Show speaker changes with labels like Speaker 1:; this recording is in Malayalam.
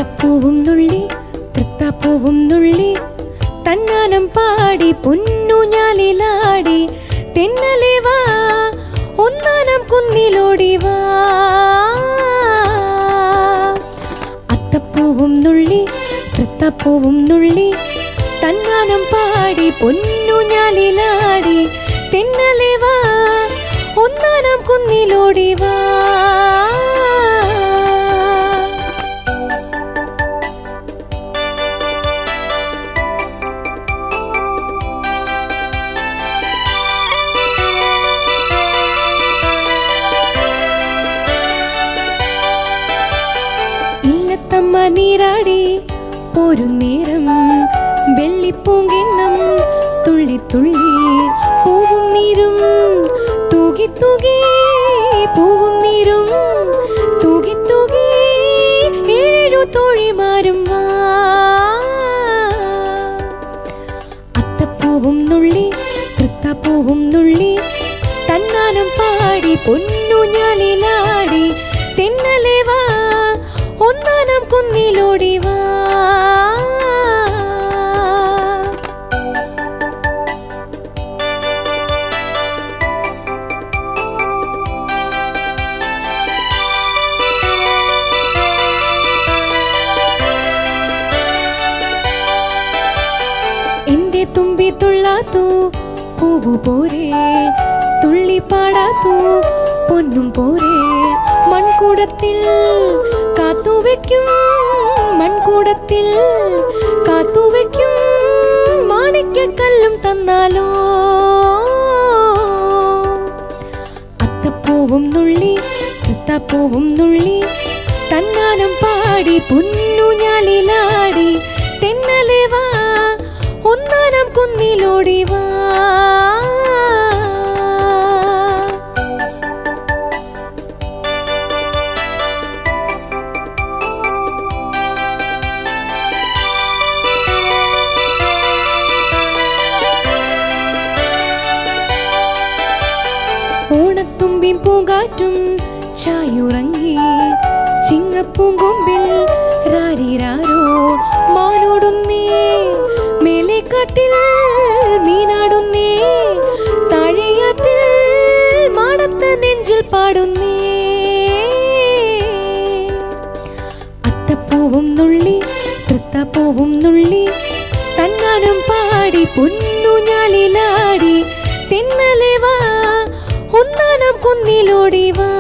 Speaker 1: അത്തപ്പൂവും നുള്ളി തൃത്താപ്പൂവും നുള്ളി തന്നാനം പാടി പൊന്നൂഞ്ഞാലിലാടി തെന്നലേ വാ ഒന്നാനം കുന്നിലോടി വാ അത്തപ്പൂവും നുള്ളി തൃത്താപ്പൂവും നുള്ളി തന്നാനം പാടി പൊന്നൂഞ്ഞാലിലാടി തെന്നലേ വാ ഒന്നാനം കുന്നിലോടി വാ ഇല്ലത്തമ്മ നീരാടി പോരും നേരം വെള്ളിപ്പൂങ്കിണ്ണം തുള്ളി തുള്ളി പൂവും നീരും തൂകി തൂകി പൂവും നീരും തൂകി തൂകി ഏഴു തോഴിമാരും വാ അത്തപ്പൂവും നുള്ളി തൃത്താപ്പൂവും നുള്ളി തന്നാനം പാടി പൊന്നൂഞ്ഞാലിലാടി തെന്നലേ വാ ഒന്നാനം കുന്നിലോടി വാ എന്റെ തുമ്പി തുള്ളാത്തു പൂവു പോരേ തുള്ളി പാടാത്തു പൊന്നും പോരേ മൺകൂടത്തിൽ കാത്തുവെക്കും മൺകൂടത്തിൽ കാത്തുവെക്കും മാണിക്യക്കല്ലും തന്നാലോ അത്തപ്പൂവും നുള്ളി തൃത്താപ്പൂവും നുള്ളി തന്നാനം പാടി പൊന്നൂഞ്ഞാലിലാടി തെന്നലേ വാ ഒന്നാനം കുന്നിലോടി വാ ഓണത്തുമ്പിൻ പൂങ്കാറ്റും ചായുറങ്ങി ചിങ്ങപ്പൂങ്കൊമ്പിൽ രാരിരാരോ മാനോടുന്നേ മേലേക്കാട്ടിൽ മീനാടുന്നേ താഴെയാറ്റിൽ മാടത്ത നെഞ്ചിൽ പാടുന്നേ അത്തപ്പൂവും നുള്ളി തൃത്താപ്പൂവും നുള്ളി തന്നാനം പാടി പൊന്നൂഞ്ഞാലിലാടി തെന്നലേ വാ ഒന്നാനം കുന്നിലോടി വാ